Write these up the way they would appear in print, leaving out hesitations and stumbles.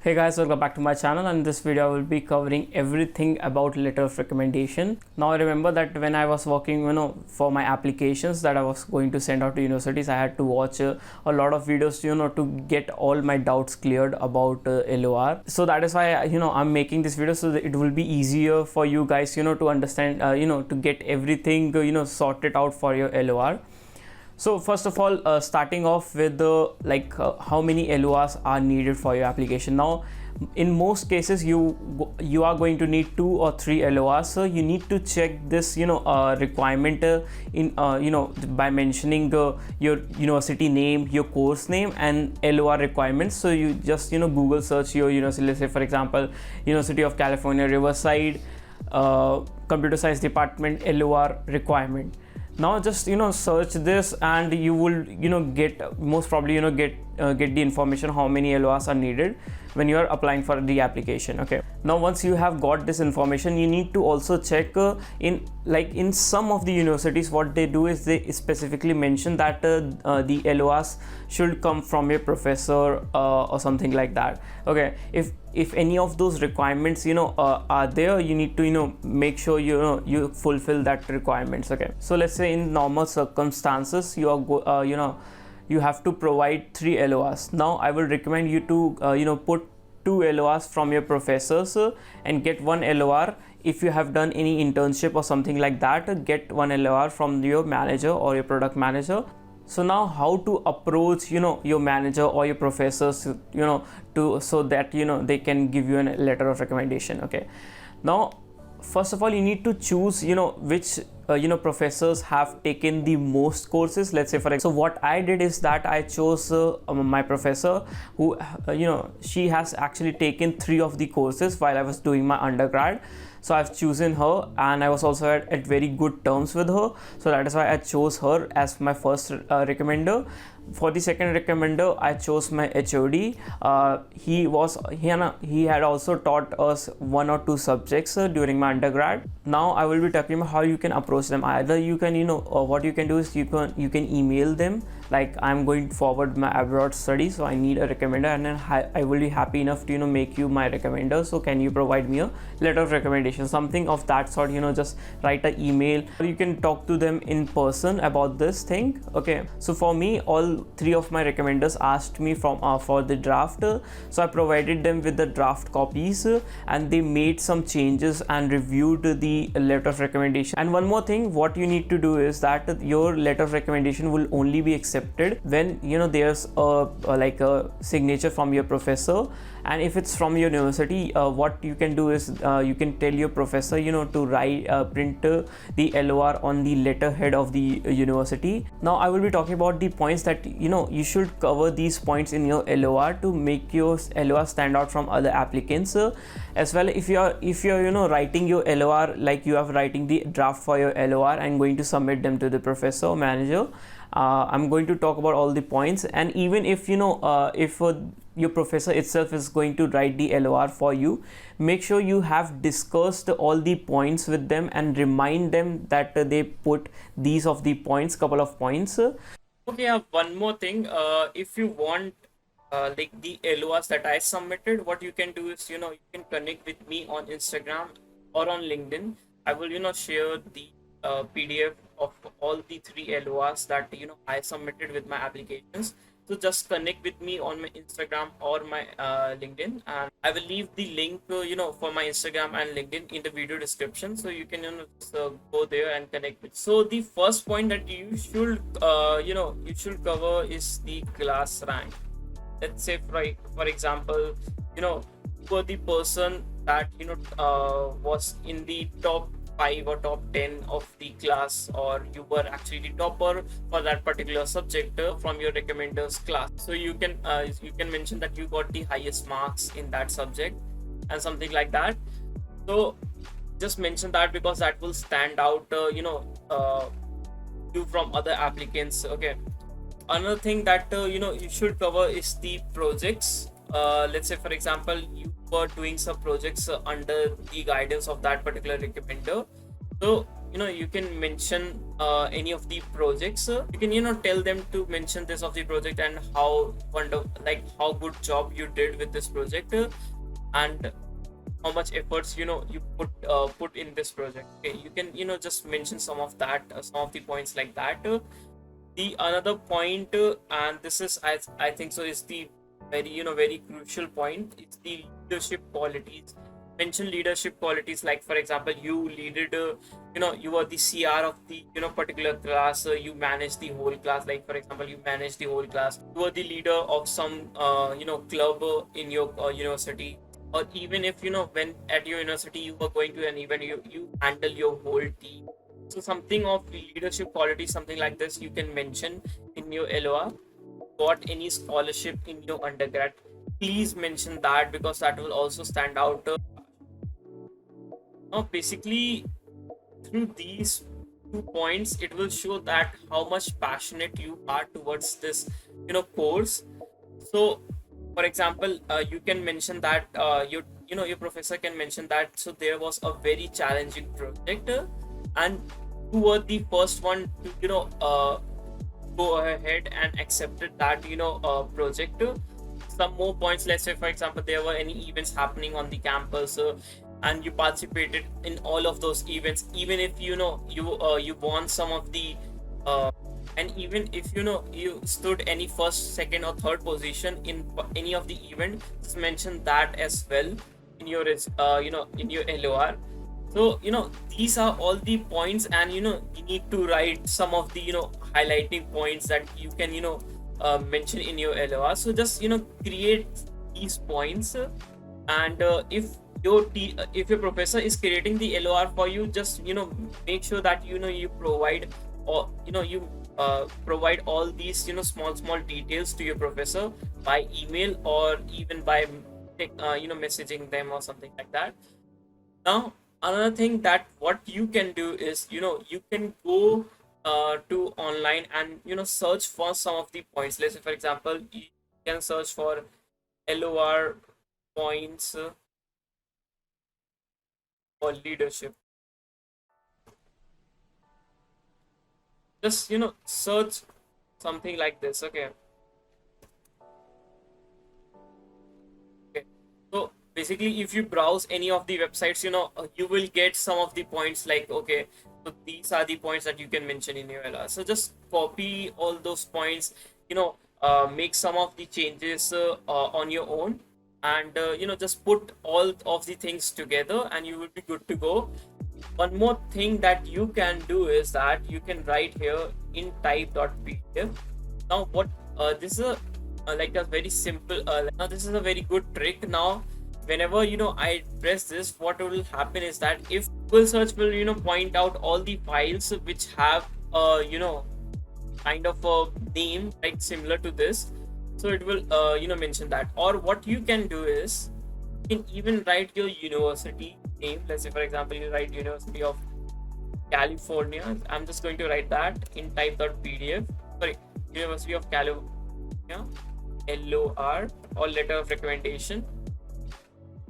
Hey guys, welcome back to my channel, and in this video I will be covering everything about letter of recommendation. Now I remember that when I was working for my applications that I was going to send out to universities, I had to watch a lot of videos to get all my doubts cleared about LOR. So that is why I'm making this video so that it will be easier for you guys to understand to get everything sorted out for your LOR. So first of all, starting off with how many LORs are needed for your application. Now in most cases you are going to need 2 or 3 LORs, so you need to check this requirement by mentioning your university name, your course name, and LOR requirements. So you just Google search your university. Let's say for example, University of California Riverside, computer science department, LOR requirement. Now just search this and you will get most probably get the information how many LORs are needed when you are applying for the application. Okay, now once you have got this information, you need to also check in some of the universities what they do is they specifically mention that the LORs should come from a professor or something like that. Okay, if any of those requirements are there, you need to make sure you fulfill that requirements. Okay, so let's say in normal circumstances you are you have to provide 3 LORs. Now I will recommend you to put 2 LORs from your professors and get 1 LOR. If you have done any internship or something like that, get 1 LOR from your manager or your product manager. So now how to approach your manager or your professors so that they can give you a letter of recommendation. Okay, now first of all you need to choose which professors have taken the most courses. Let's say for example, so what I did is that I chose my professor who she has actually taken 3 of the courses while I was doing my undergrad. So I've chosen her, and I was also at very good terms with her, so that is why I chose her as my first recommender. For the second recommender, I chose my HOD. He had also taught us 1 or 2 subjects during my undergrad. Now I will be talking about how you can approach them. Either you can what you can do is you can email them, like I'm going forward my abroad study, so I need a recommender, and then I will be happy enough to make you my recommender, so can you provide me a letter of recommendation, something of that sort. Just write an email, or you can talk to them in person about this thing. Okay, so for me, all 3 of my recommenders asked me for the draft, so I provided them with the draft copies, and they made some changes and reviewed the letter of recommendation. And one more thing, what you need to do is that your letter of recommendation will only be accepted when there's a signature from your professor. And if it's from your university, what you can do is you can tell your professor to write print the LOR on the letterhead of the university. Now I will be talking about the points that you should cover these points in your LOR to make your LOR stand out from other applicants. As well, if you're writing your LOR, like you are writing the draft for your LOR and going to submit them to the professor or manager, I'm going to talk about all the points. And even if if your professor itself is going to write the LOR for you, make sure you have discussed all the points with them and remind them that they put these of the points, couple of points. Okay, one more thing, if you want like the LORs that I submitted, what you can do is you can connect with me on Instagram or on LinkedIn. I will share the PDF of all the 3 LORs that I submitted with my applications. So just connect with me on my Instagram or my LinkedIn, and I will leave the link for my Instagram and LinkedIn in the video description, so you can just, go there and connect with. So the first point that you should you should cover is the class rank. Let's say for example, for the person that was in the top 5 or top 10 of the class, or you were actually the topper for that particular subject from your recommenders class. So you can mention that you got the highest marks in that subject and something like that. So just mention that, because that will stand out you from other applicants. Okay, another thing that you should cover is the projects. Let's say for example, you were doing some projects under the guidance of that particular recommender, so you can mention any of the projects. You can tell them to mention this of the project and how how good job you did with this project, and how much efforts you put in this project. Okay, you can just mention some of that, some of the points like that. The another point, and this is I think so is the very crucial point. It's the leadership qualities. Mention leadership qualities, like for example, you leaded you were the CR of the particular class. You managed the whole class. Like for example, you managed the whole class. You were the leader of some club in your university. Or even if when at your university you were going to an event, you handle your whole team. So something of leadership quality, something like this, you can mention in your LOR. Got any scholarship in your undergrad? Please mention that, because that will also stand out. Now, basically, through these 2 points, it will show that how much passionate you are towards this, course. So, for example, you can mention that your professor can mention that. So there was a very challenging project, and you were the first one to go ahead and accepted that project. Some more points, let's say for example there were any events happening on the campus, and you participated in all of those events, even if you won some of the and even if you stood any first, second, or third position in any of the event, just mention that as well in your in your LOR. So these are all the points, and you need to write some of the highlighting points that you can mention in your LOR. So just create these points, and if your professor is creating the LOR for you, just make sure that you provide, or you provide all these small details to your professor by email, or even by messaging them or something like that. Now, another thing that what you can do is you can go to online and search for some of the points. Let's say for example, you can search for LOR points for leadership. Just search something like this. Okay. Okay, so basically if you browse any of the websites, you will get some of the points, like okay, so these are the points that you can mention in your LR. So just copy all those points, make some of the changes on your own, and just put all of the things together, and you will be good to go. One more thing that you can do is that you can write here in type.pdf. Now what this is like a very simple now this is a very good trick. Now whenever I press this, what will happen is that if Google search will point out all the files which have kind of a name like similar to this, so it will mention that. Or what you can do is you can even write your university name. Let's say for example you write University of California. I'm just going to write that in type.pdf. Sorry, University of California, LOR, or letter of recommendation.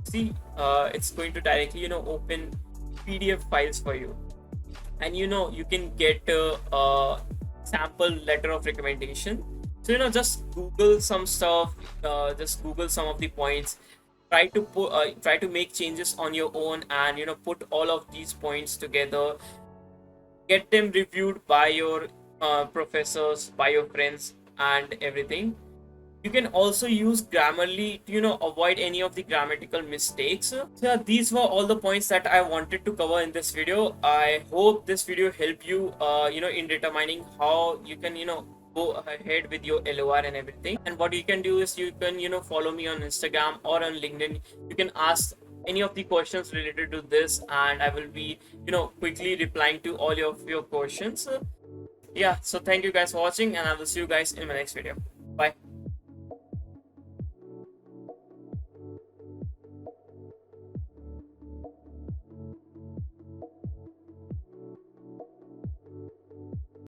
See, it's going to directly open PDF files for you, and you can get a sample letter of recommendation. So just Google some stuff, just Google some of the points, try to make changes on your own, and put all of these points together, get them reviewed by your professors, by your friends, and everything. You can also use Grammarly to avoid any of the grammatical mistakes. So yeah, these were all the points that I wanted to cover in this video. I hope this video helped you in determining how you can go ahead with your LOR and everything. And what you can do is you can follow me on Instagram or on LinkedIn. You can ask any of the questions related to this, and I will be quickly replying to all of your questions. Yeah, so thank you guys for watching, and I will see you guys in my next video. Bye.